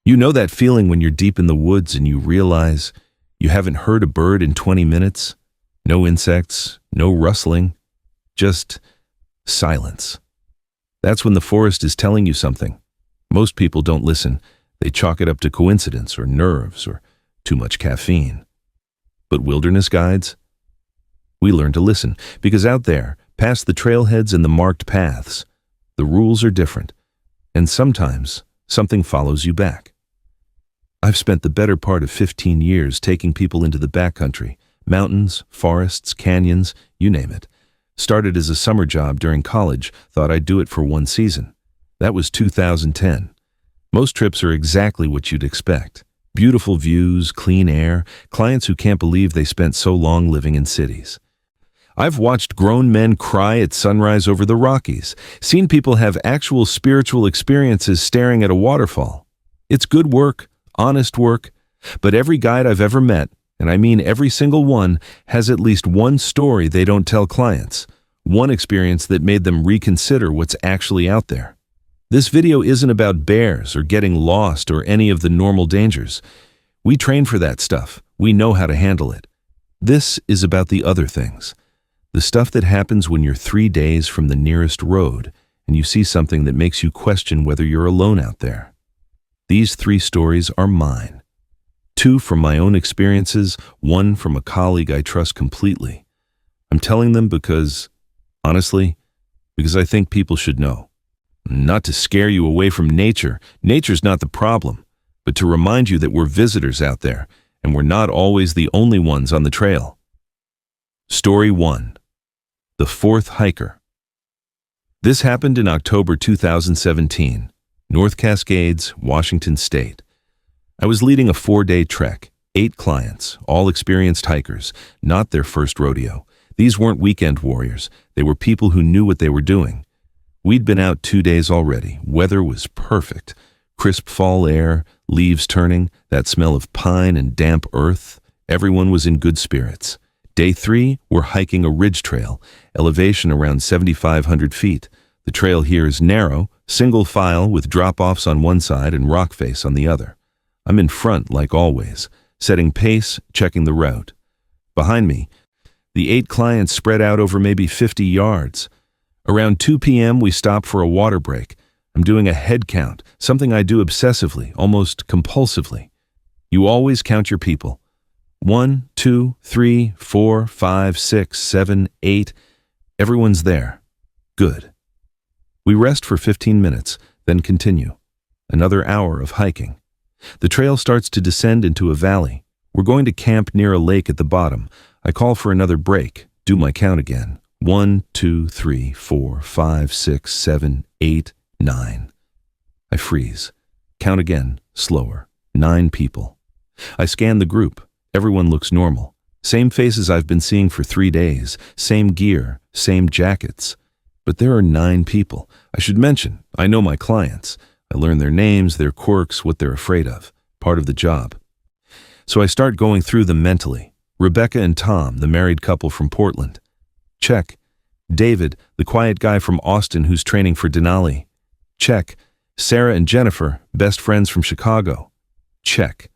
You know that feeling when you're deep in the woods and you realize you haven't heard a bird in 20 minutes? No insects, no rustling, just silence. That's when the forest is telling you something. Most people don't listen. They chalk it up to coincidence or nerves or too much caffeine. But wilderness guides? We learn to listen because out there, past the trailheads and the marked paths, the rules are different. And sometimes something follows you back. I've spent the better part of 15 years taking people into the backcountry, mountains, forests, canyons, you name it. Started as a summer job during college, thought I'd do it for one season. That was 2010. Most trips are exactly what you'd expect. Beautiful views, clean air, clients who can't believe they spent so long living in cities. I've watched grown men cry at sunrise over the Rockies, seen people have actual spiritual experiences staring at a waterfall. It's good work, honest work, but every guide I've ever met, and I mean every single one, has at least one story they don't tell clients, one experience that made them reconsider what's actually out there. This video isn't about bears or getting lost or any of the normal dangers. We train for that stuff. We know how to handle it. This is about the other things. The stuff that happens when you're 3 days from the nearest road and you see something that makes you question whether you're alone out there. These 3 stories are mine. 2 from my own experiences, 1 from a colleague I trust completely. I'm telling them because, honestly, because I think people should know. Not to scare you away from nature. Nature's not the problem, but to remind you that we're visitors out there, and we're not always the only ones on the trail. Story 1. The Fourth Hiker. This happened in October 2017, North Cascades, Washington State. I was leading a 4-day trek, 8 clients, all experienced hikers, not their first rodeo. These weren't weekend warriors. They were people who knew what they were doing. We'd been out 2 days already. Weather was perfect. Crisp fall air, leaves turning, that smell of pine and damp earth. Everyone was in good spirits. Day 3, we're hiking a ridge trail, elevation around 7,500 feet. The trail here is narrow, single file with drop-offs on one side and rock face on the other. I'm in front like always, setting pace, checking the route. Behind me, the 8 clients spread out over maybe 50 yards. Around 2 p.m. we stop for a water break. I'm doing a head count, something I do obsessively, almost compulsively. You always count your people. 1, 2, 3, 4, 5, 6, 7, 8. Everyone's there. Good. We rest for 15 minutes, then continue. Another hour of hiking. The trail starts to descend into a valley. We're going to camp near a lake at the bottom. I call for another break, do my count again. 1, 2, 3, 4, 5, 6, 7, 8, 9. I freeze. Count again, slower. 9 people. I scan the group. Everyone looks normal. Same faces I've been seeing for 3 days. Same gear, same jackets. But there are 9 people. I should mention, I know my clients. I learn their names, their quirks, what they're afraid of. Part of the job. So I start going through them mentally. Rebecca and Tom, the married couple from Portland. Check. David, the quiet guy from Austin who's training for Denali. Check. Sarah and Jennifer, best friends from Chicago. Check.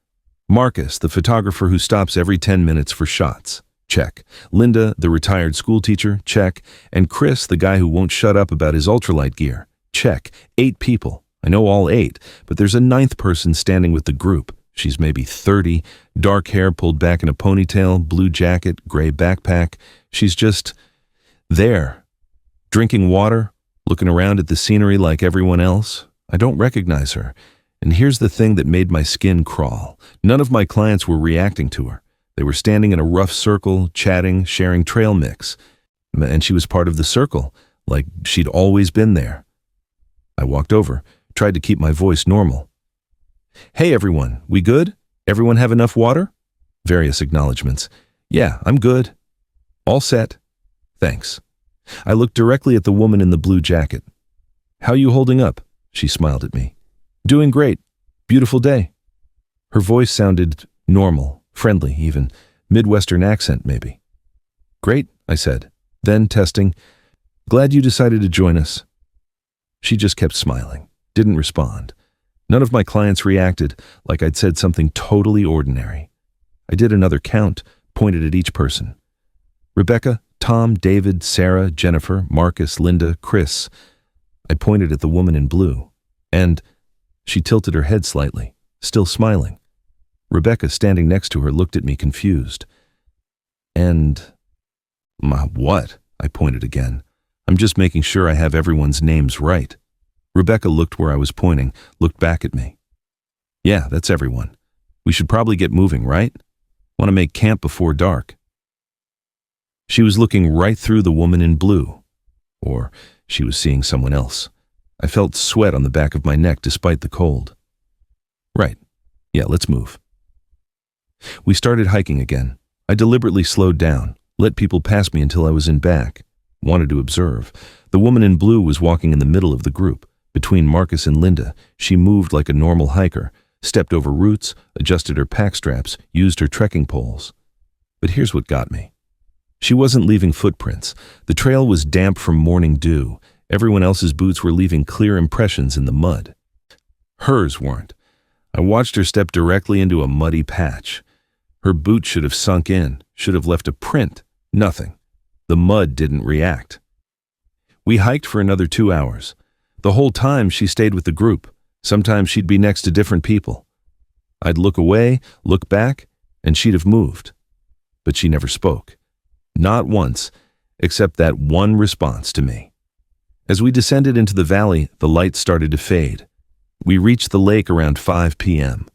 Marcus, the photographer who stops every 10 minutes for shots. Check. Linda, the retired schoolteacher. Check. And Chris, the guy who won't shut up about his ultralight gear. Check. 8 people. I know all 8, but there's a 9th person standing with the group. She's maybe 30, dark hair pulled back in a ponytail, blue jacket, gray backpack. She's just there, drinking water, looking around at the scenery like everyone else. I don't recognize her. And here's the thing that made my skin crawl. None of my clients were reacting to her. They were standing in a rough circle, chatting, sharing trail mix. And she was part of the circle, like she'd always been there. I walked over, tried to keep my voice normal. Hey everyone, we good? Everyone have enough water? Various acknowledgements. Yeah, I'm good. All set. Thanks. I looked directly at the woman in the blue jacket. How you holding up? She smiled at me. Doing great. Beautiful day. Her voice sounded normal, friendly even, Midwestern accent maybe. Great, I said. Then testing. Glad you decided to join us. She just kept smiling, didn't respond. None of my clients reacted, like I'd said something totally ordinary. I did another count, pointed at each person. Rebecca, Tom, David, Sarah, Jennifer, Marcus, Linda, Chris. I pointed at the woman in blue, and she tilted her head slightly, still smiling. Rebecca, standing next to her, looked at me confused. And what? I pointed again. I'm just making sure I have everyone's names right. Rebecca looked where I was pointing, looked back at me. Yeah, that's everyone. We should probably get moving, right? Want to make camp before dark. She was looking right through the woman in blue. Or she was seeing someone else. I felt sweat on the back of my neck despite the cold. Right. Yeah, let's move. We started hiking again. I deliberately slowed down, let people pass me until I was in back. Wanted to observe. The woman in blue was walking in the middle of the group. Between Marcus and Linda, she moved like a normal hiker, stepped over roots, adjusted her pack straps, used her trekking poles. But here's what got me. She wasn't leaving footprints. The trail was damp from morning dew. Everyone else's boots were leaving clear impressions in the mud. Hers weren't. I watched her step directly into a muddy patch. Her boot should have sunk in, should have left a print. Nothing. The mud didn't react. We hiked for another 2 hours. The whole time she stayed with the group. Sometimes she'd be next to different people. I'd look away, look back, and she'd have moved. But she never spoke. Not once, except that one response to me. As we descended into the valley, the light started to fade. We reached the lake around 5 p.m.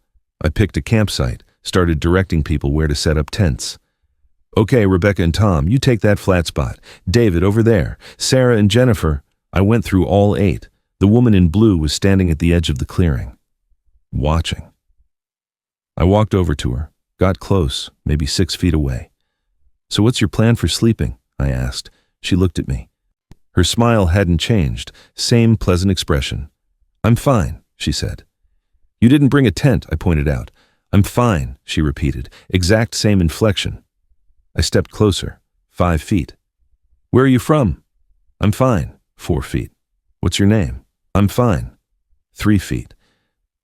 I picked a campsite, started directing people where to set up tents. Okay, Rebecca and Tom, you take that flat spot. David, over there. Sarah and Jennifer. I went through all 8. The woman in blue was standing at the edge of the clearing, watching. I walked over to her, got close, maybe 6 feet away. So what's your plan for sleeping? I asked. She looked at me. Her smile hadn't changed, same pleasant expression. I'm fine, she said. You didn't bring a tent, I pointed out. I'm fine, she repeated, exact same inflection. I stepped closer, 5 feet. Where are you from? I'm fine, 4 feet. What's your name? I'm fine, 3 feet.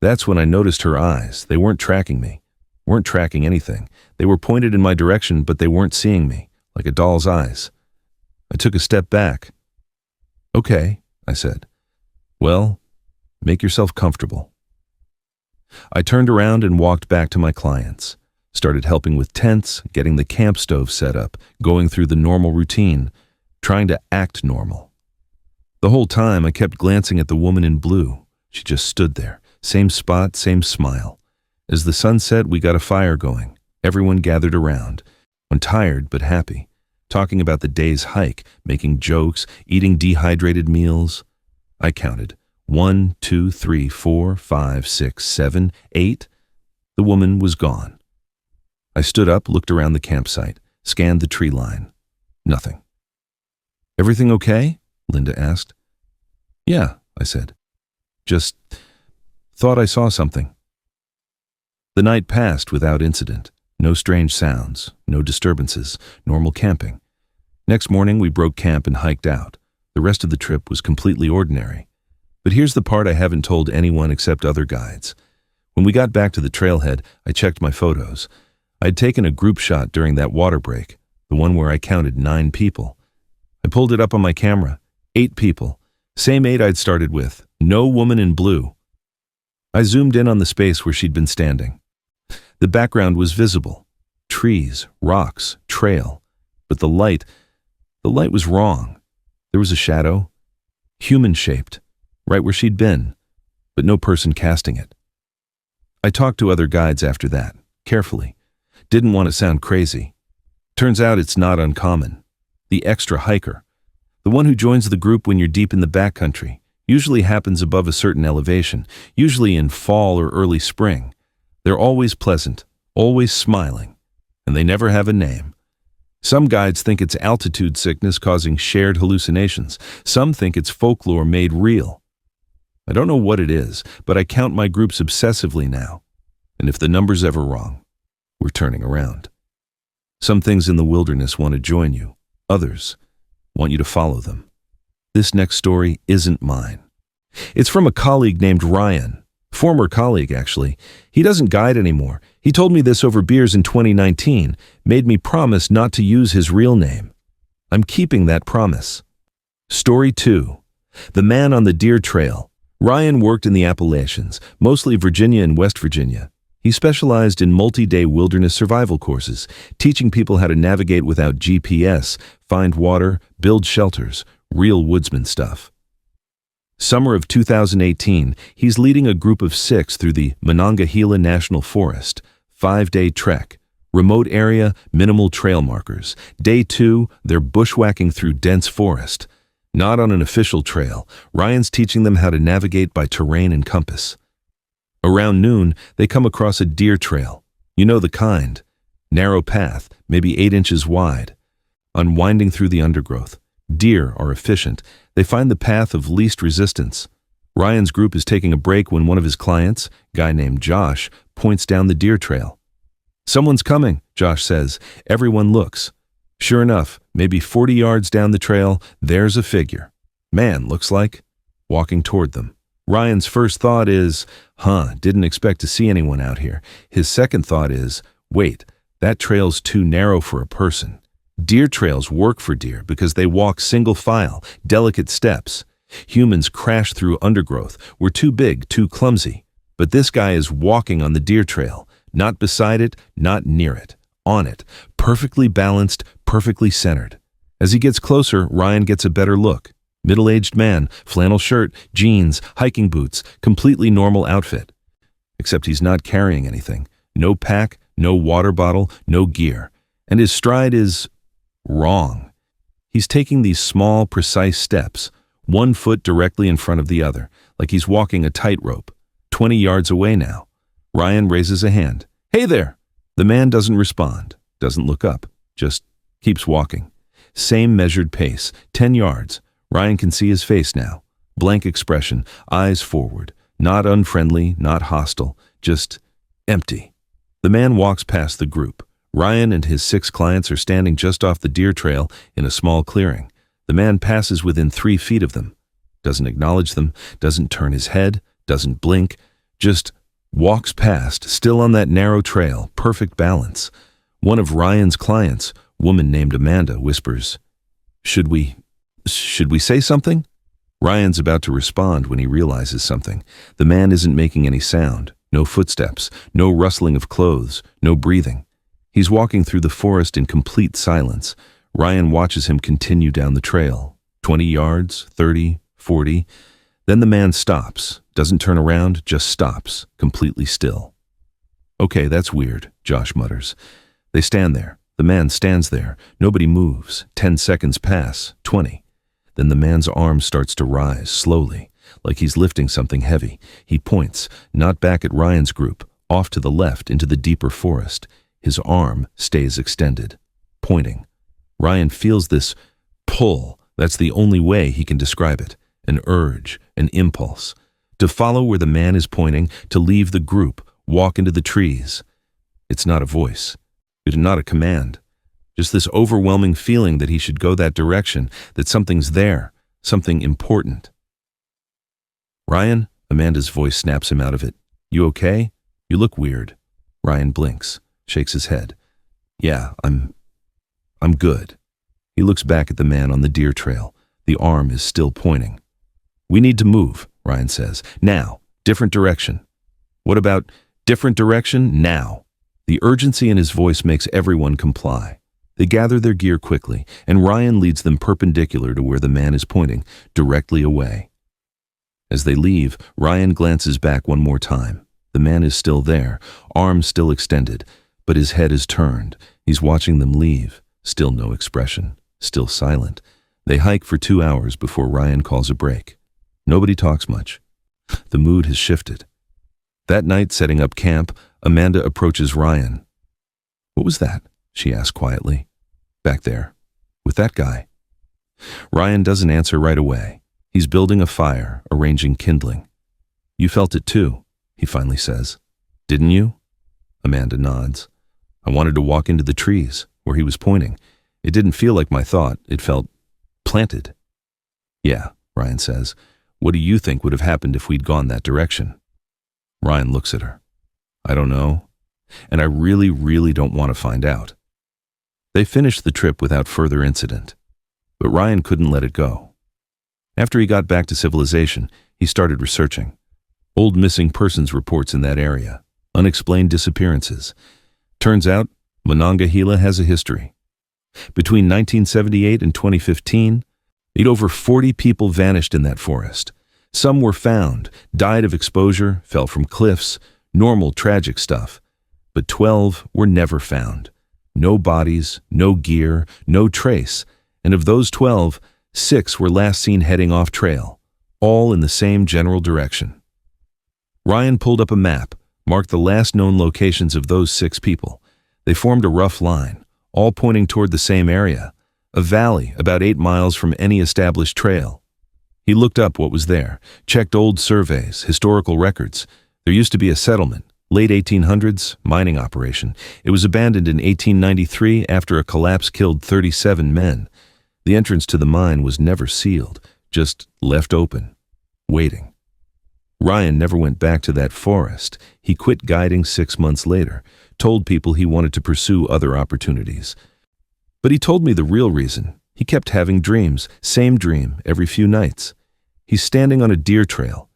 That's when I noticed her eyes. They weren't tracking me, weren't tracking anything. They were pointed in my direction, but they weren't seeing me, like a doll's eyes. I took a step back. Okay, I said. Well, make yourself comfortable. I turned around and walked back to my clients. Started helping with tents, getting the camp stove set up, going through the normal routine, trying to act normal. The whole time I kept glancing at the woman in blue. She just stood there, same spot, same smile. As the sun set, we got a fire going. Everyone gathered around. I'm tired but happy, talking about the day's hike, making jokes, eating dehydrated meals. I counted. 1, 2, 3, 4, 5, 6, 7, 8. The woman was gone. I stood up, looked around the campsite, scanned the tree line. Nothing. Everything okay? Linda asked. Yeah, I said. Just thought I saw something. The night passed without incident. No strange sounds, no disturbances, normal camping. Next morning we broke camp and hiked out. The rest of the trip was completely ordinary. But here's the part I haven't told anyone except other guides. When we got back to the trailhead, I checked my photos. I'd taken a group shot during that water break, the one where I counted 9 people. I pulled it up on my camera. 8 people. Same 8 I'd started with. No woman in blue. I zoomed in on the space where she'd been standing. The background was visible. Trees, rocks, trail. But the light was wrong. There was a shadow, human-shaped, right where she'd been, but no person casting it. I talked to other guides after that, carefully. Didn't want to sound crazy. Turns out it's not uncommon. The extra hiker, the one who joins the group when you're deep in the backcountry, usually happens above a certain elevation, usually in fall or early spring. They're always pleasant, always smiling, and they never have a name. Some guides think it's altitude sickness causing shared hallucinations. Some think it's folklore made real. I don't know what it is, but I count my groups obsessively now. And if the number's ever wrong, we're turning around. Some things in the wilderness want to join you. Others want you to follow them. This next story isn't mine. It's from a colleague named Ryan. Former colleague, actually. He doesn't guide anymore. He told me this over beers in 2019, made me promise not to use his real name. I'm keeping that promise. Story 2. The Man on the Deer Trail. Ryan worked in the Appalachians, mostly Virginia and West Virginia. He specialized in multi-day wilderness survival courses, teaching people how to navigate without GPS, find water, build shelters, real woodsman stuff. Summer of 2018, he's leading a group of 6 through the Monongahela National Forest. 5-day trek. Remote area, minimal trail markers. Day 2, they're bushwhacking through dense forest. Not on an official trail, Ryan's teaching them how to navigate by terrain and compass. Around noon, they come across a deer trail. You know the kind. Narrow path, maybe 8 inches wide. Unwinding through the undergrowth. Deer are efficient. They find the path of least resistance. Ryan's group is taking a break when one of his clients, a guy named Josh, points down the deer trail. "Someone's coming," Josh says. Everyone looks. Sure enough, maybe 40 yards down the trail, there's a figure. Man, looks like. Walking toward them. Ryan's first thought is, didn't expect to see anyone out here. His second thought is, wait, that trail's too narrow for a person. Deer trails work for deer because they walk single file, delicate steps. Humans crash through undergrowth. We're too big, too clumsy. But this guy is walking on the deer trail, not beside it, not near it, on it, perfectly balanced, perfectly centered. As he gets closer, Ryan gets a better look. Middle-aged man, flannel shirt, jeans, hiking boots, completely normal outfit. Except he's not carrying anything. No pack, no water bottle, no gear. And his stride is wrong. He's taking these small, precise steps, one foot directly in front of the other, like he's walking a tightrope. 20 yards away now. Ryan raises a hand. "Hey there!" The man doesn't respond, doesn't look up, just keeps walking. Same measured pace, 10 yards. Ryan can see his face now. Blank expression, eyes forward. Not unfriendly, not hostile, just empty. The man walks past the group. Ryan and his 6 clients are standing just off the deer trail in a small clearing. The man passes within 3 feet of them. Doesn't acknowledge them, doesn't turn his head, doesn't blink, just walks past, still on that narrow trail, perfect balance. One of Ryan's clients, woman named Amanda, whispers, Should we say something?" Ryan's about to respond when he realizes something. The man isn't making any sound, no footsteps, no rustling of clothes, no breathing. He's walking through the forest in complete silence. Ryan watches him continue down the trail. 20 yards, 30, 40. Then the man stops, doesn't turn around, just stops, completely still. "Okay, that's weird," Josh mutters. They stand there. The man stands there. Nobody moves. 10 seconds pass, 20. Then the man's arm starts to rise, slowly, like he's lifting something heavy. He points, not back at Ryan's group, off to the left into the deeper forest. His arm stays extended, pointing. Ryan feels this pull. That's the only way he can describe it. An urge, an impulse. To follow where the man is pointing, to leave the group, walk into the trees. It's not a voice. It's not a command. Just this overwhelming feeling that he should go that direction, that something's there, something important. "Ryan?" Amanda's voice snaps him out of it. "You okay? You look weird." Ryan blinks, shakes his head. "Yeah, I'm good." He looks back at the man on the deer trail. The arm is still pointing. "We need to move," Ryan says. "Now, different direction." "What about different direction now?" The urgency in his voice makes everyone comply. They gather their gear quickly, and Ryan leads them perpendicular to where the man is pointing, directly away. As they leave, Ryan glances back one more time. The man is still there, arms still extended, but his head is turned. He's watching them leave, still no expression, still silent. They hike for 2 hours before Ryan calls a break. Nobody talks much. The mood has shifted. That night, setting up camp, Amanda approaches Ryan. "What was that?" she asks quietly. "Back there, with that guy." Ryan doesn't answer right away. He's building a fire, arranging kindling. "You felt it too," he finally says. "Didn't you?" Amanda nods. "I wanted to walk into the trees, where he was pointing. It didn't feel like my thought. It felt planted." "Yeah," Ryan says. "What do you think would have happened if we'd gone that direction?" Ryan looks at her. I don't know, and I really, really don't want to find out. They finished the trip without further incident, but Ryan couldn't let it go. After he got back to civilization, he started researching. Old missing persons reports in that area, unexplained disappearances. Turns out, Monongahela has a history. Between 1978 and 2015, over 40 people vanished in that forest. Some were found, died of exposure, fell from cliffs, normal tragic stuff. But 12 were never found. No bodies, no gear, no trace. And of those 12, 6 were last seen heading off trail, all in the same general direction. Ryan pulled up a map, marked the last known locations of those 6 people. They formed a rough line, all pointing toward the same area, a valley about 8 miles from any established trail. He looked up what was there, checked old surveys, historical records. There used to be a settlement, late 1800s, mining operation. It was abandoned in 1893 after a collapse killed 37 men. The entrance to the mine was never sealed, just left open, waiting. Ryan never went back to that forest. He quit guiding 6 months later, told people he wanted to pursue other opportunities. But he told me the real reason. He kept having dreams, same dream every few nights. He's standing on a deer trail,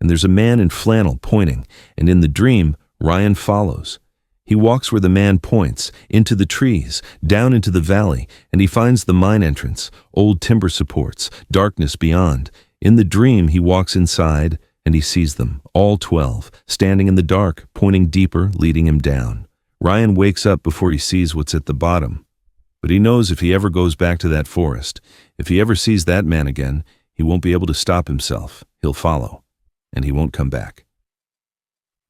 and there's a man in flannel pointing, and in the dream, Ryan follows. He walks where the man points, into the trees, down into the valley, and he finds the mine entrance, old timber supports, darkness beyond. In the dream, he walks inside, and he sees them, all 12, standing in the dark, pointing deeper, leading him down. Ryan wakes up before he sees what's at the bottom. But he knows if he ever goes back to that forest, if he ever sees that man again, he won't be able to stop himself. He'll follow, and he won't come back.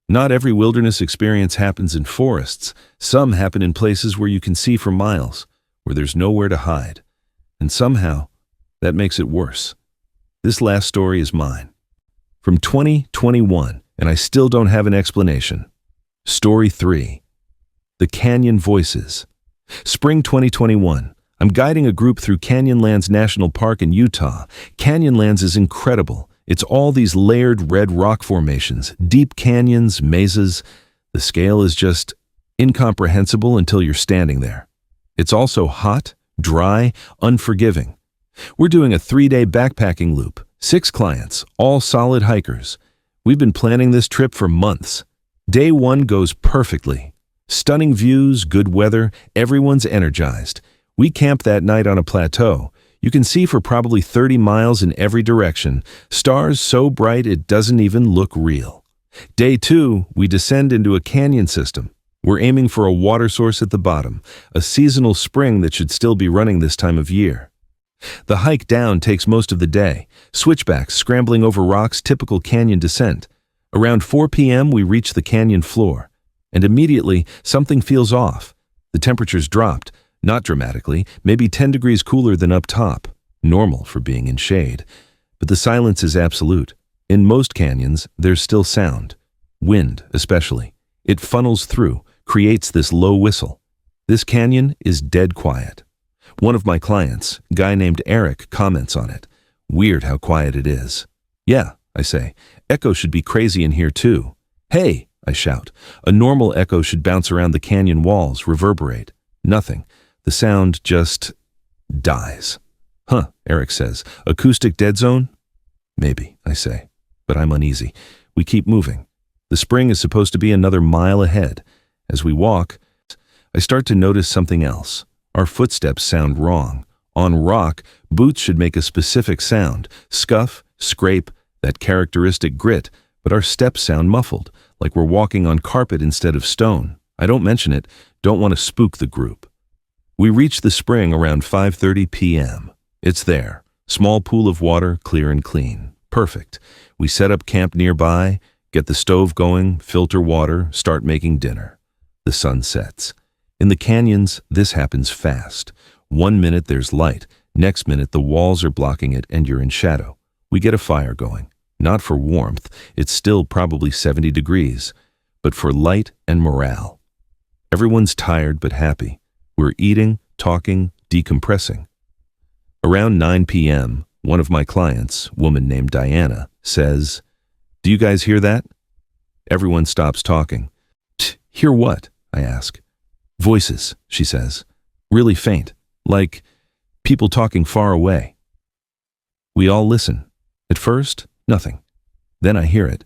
Not every wilderness experience happens in forests. Some happen in places where you can see for miles, where there's nowhere to hide. And somehow, that makes it worse. This last story is mine. From 2021, and I still don't have an explanation. Story 3. The Canyon Voices. Spring 2021. I'm guiding a group through Canyonlands National Park in Utah. Canyonlands is incredible. It's all these layered red rock formations, deep canyons, mesas. The scale is just incomprehensible until you're standing there. It's also hot, dry, unforgiving. We're doing a 3-day backpacking loop. 6 clients, all solid hikers. We've been planning this trip for months. Day 1 goes perfectly. Stunning views, good weather, everyone's energized. We camp that night on a plateau. You can see for probably 30 miles in every direction, stars so bright it doesn't even look real. Day 2, we descend into a canyon system. We're aiming for a water source at the bottom, a seasonal spring that should still be running this time of year. The hike down takes most of the day, switchbacks scrambling over rocks, typical canyon descent. Around 4 p.m. we reach the canyon floor, and immediately something feels off. The temperature's dropped, not dramatically, maybe 10 degrees cooler than up top, normal for being in shade. But the silence is absolute. In most canyons, there's still sound. Wind, especially. It funnels through, creates this low whistle. This canyon is dead quiet. One of my clients, a guy named Eric, comments on it. Weird how quiet it is. Yeah, I say. Echo should be crazy in here too. Hey, I shout. A normal echo should bounce around the canyon walls, reverberate. Nothing. The sound just dies. Huh, Eric says. Acoustic dead zone? Maybe, I say. But I'm uneasy. We keep moving. The spring is supposed to be another mile ahead. As we walk, I start to notice something else. Our footsteps sound wrong. On rock, boots should make a specific sound. Scuff, scrape, that characteristic grit, but our steps sound muffled, like we're walking on carpet instead of stone. I don't mention it, don't want to spook the group. We reach the spring around 5:30 p.m. It's there. Small pool of water, clear and clean. Perfect. We set up camp nearby, get the stove going, filter water, start making dinner. The sun sets. In the canyons, this happens fast. 1 minute there's light, next minute the walls are blocking it and you're in shadow. We get a fire going. Not for warmth, it's still probably 70 degrees, but for light and morale. Everyone's tired but happy. We're eating, talking, decompressing. Around 9 p.m., one of my clients, woman named Diana, says, "Do you guys hear that?" Everyone stops talking. Hear what? I ask. Voices, she says. Really faint, like people talking far away. We all listen. At first, nothing. Then I hear it.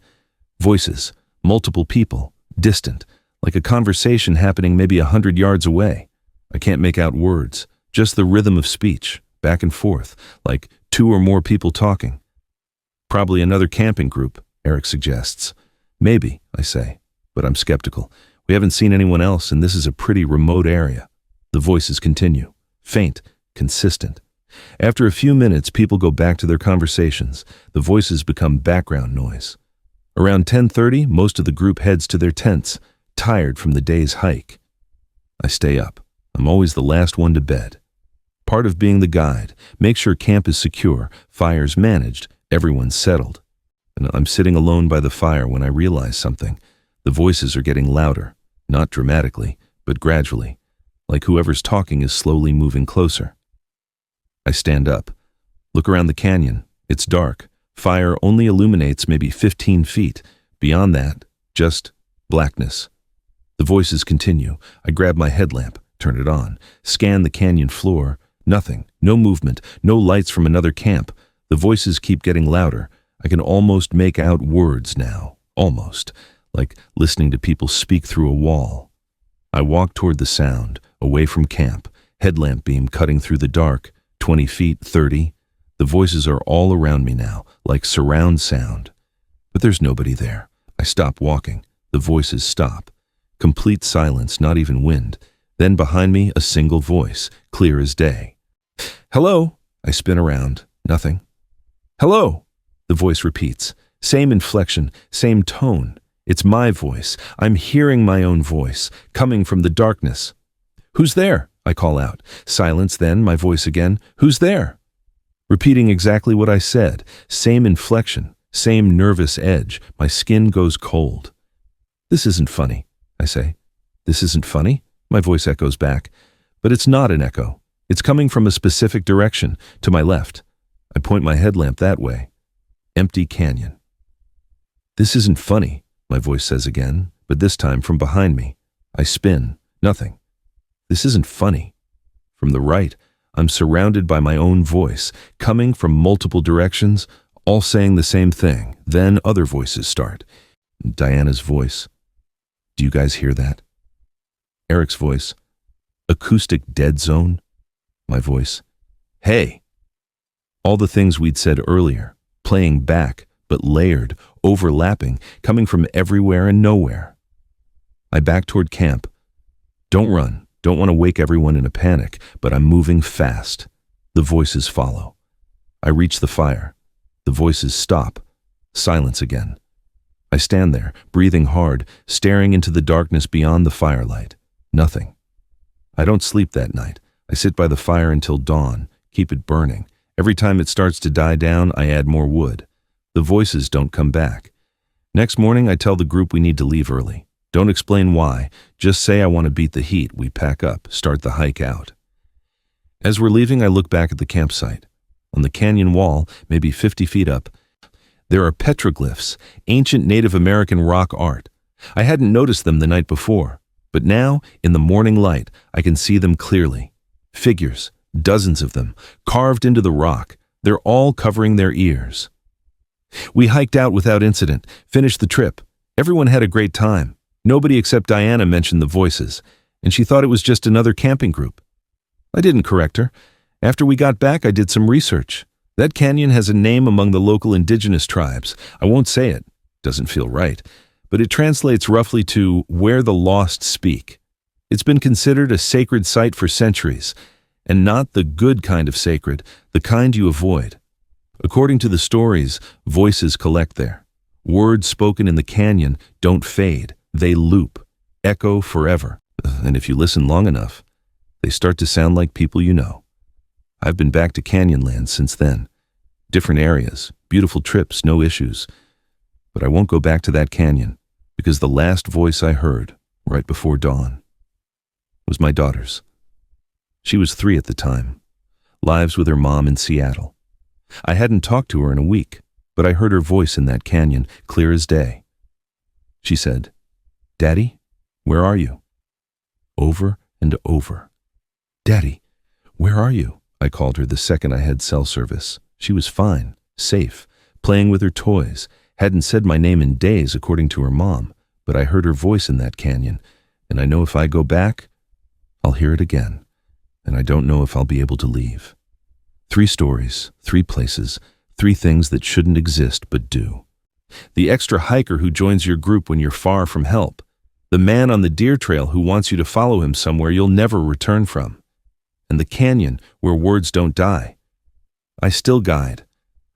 Voices, multiple people, distant, like a conversation happening maybe 100 yards away. I can't make out words, just the rhythm of speech, back and forth, like 2 or more people talking. Probably another camping group, Eric suggests. Maybe, I say, but I'm skeptical. We haven't seen anyone else, and this is a pretty remote area. The voices continue, faint, consistent. After a few minutes, people go back to their conversations. The voices become background noise. Around 10:30, most of the group heads to their tents, tired from the day's hike. I stay up. I'm always the last one to bed. Part of being the guide, make sure camp is secure, fires managed, everyone's settled. And I'm sitting alone by the fire when I realize something. The voices are getting louder, not dramatically, but gradually, like whoever's talking is slowly moving closer. I stand up, look around the canyon. It's dark. Fire only illuminates maybe 15 feet. Beyond that, just blackness. The voices continue. I grab my headlamp, turn it on, scan the canyon floor. Nothing, no movement, no lights from another camp. The voices keep getting louder. I can almost make out words now, almost, like listening to people speak through a wall. I walk toward the sound, away from camp, headlamp beam cutting through the dark, 20 feet, 30. The voices are all around me now, like surround sound. But there's nobody there. I stop walking. The voices stop. Complete silence, not even wind. Then behind me, a single voice, clear as day. Hello? I spin around. Nothing. Hello? The voice repeats. Same inflection, same tone. It's my voice. I'm hearing my own voice, coming from the darkness. Who's there? I call out. Silence, then my voice again. Who's there? Repeating exactly what I said. Same inflection, same nervous edge. My skin goes cold. This isn't funny, I say. This isn't funny? My voice echoes back. But it's not an echo. It's coming from a specific direction, to my left. I point my headlamp that way. Empty canyon. This isn't funny, my voice says again, but this time from behind me. I spin. Nothing. This isn't funny. From the right, I'm surrounded by my own voice, coming from multiple directions, all saying the same thing. Then other voices start. Diana's voice. Do you guys hear that? Eric's voice. Acoustic dead zone. My voice. Hey. All the things we'd said earlier, playing back, but layered, overlapping, coming from everywhere and nowhere. I back toward camp. Don't run. Don't want to wake everyone in a panic, but I'm moving fast. The voices follow. I reach the fire. The voices stop. Silence again. I stand there, breathing hard, staring into the darkness beyond the firelight. Nothing. I don't sleep that night. I sit by the fire until dawn, keep it burning. Every time it starts to die down, I add more wood. The voices don't come back. Next morning, I tell the group we need to leave early. Don't explain why. Just say I want to beat the heat. We pack up, start the hike out. As we're leaving, I look back at the campsite. On the canyon wall, maybe 50 feet up, there are petroglyphs, ancient Native American rock art. I hadn't noticed them the night before, but now, in the morning light, I can see them clearly. Figures, dozens of them, carved into the rock. They're all covering their ears. We hiked out without incident, finished the trip. Everyone had a great time. Nobody except Diana mentioned the voices, and she thought it was just another camping group. I didn't correct her. After we got back, I did some research. That canyon has a name among the local indigenous tribes. I won't say it. Doesn't feel right. But it translates roughly to where the lost speak. It's been considered a sacred site for centuries, and not the good kind of sacred, the kind you avoid. According to the stories, voices collect there. Words spoken in the canyon don't fade. They loop, echo forever. And if you listen long enough, they start to sound like people you know. I've been back to Canyonland since then. Different areas, beautiful trips, no issues. But I won't go back to that canyon, because the last voice I heard, right before dawn, was my daughter's. She was 3 at the time, lives with her mom in Seattle. I hadn't talked to her in a week, but I heard her voice in that canyon, clear as day. she said. "Daddy, where are you?" Over and over. "Daddy, where are you?" I called her the second I had cell service. She was fine, safe, playing with her toys, hadn't said my name in days according to her mom, but I heard her voice in that canyon, and I know if I go back, I'll hear it again, and I don't know if I'll be able to leave. 3 stories, 3 places, 3 things that shouldn't exist but do. The extra hiker who joins your group when you're far from help. The man on the deer trail who wants you to follow him somewhere you'll never return from. And the canyon where words don't die. I still guide.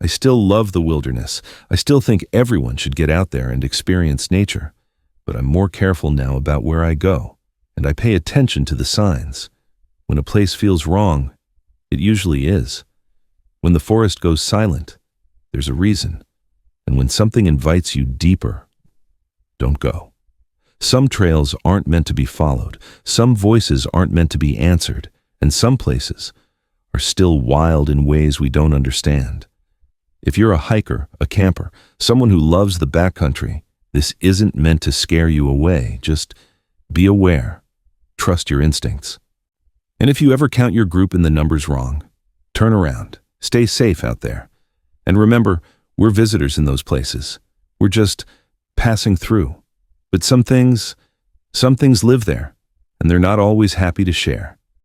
I still love the wilderness. I still think everyone should get out there and experience nature. But I'm more careful now about where I go, and I pay attention to the signs. When a place feels wrong, it usually is. When the forest goes silent, there's a reason. And when something invites you deeper, don't go. Some trails aren't meant to be followed. Some voices aren't meant to be answered. And some places are still wild in ways we don't understand. If you're a hiker, a camper, someone who loves the backcountry, this isn't meant to scare you away. Just be aware. Trust your instincts. And if you ever count your group in the numbers wrong, turn around. Stay safe out there. And remember, we're visitors in those places. We're just passing through. But some things live there, and they're not always happy to share.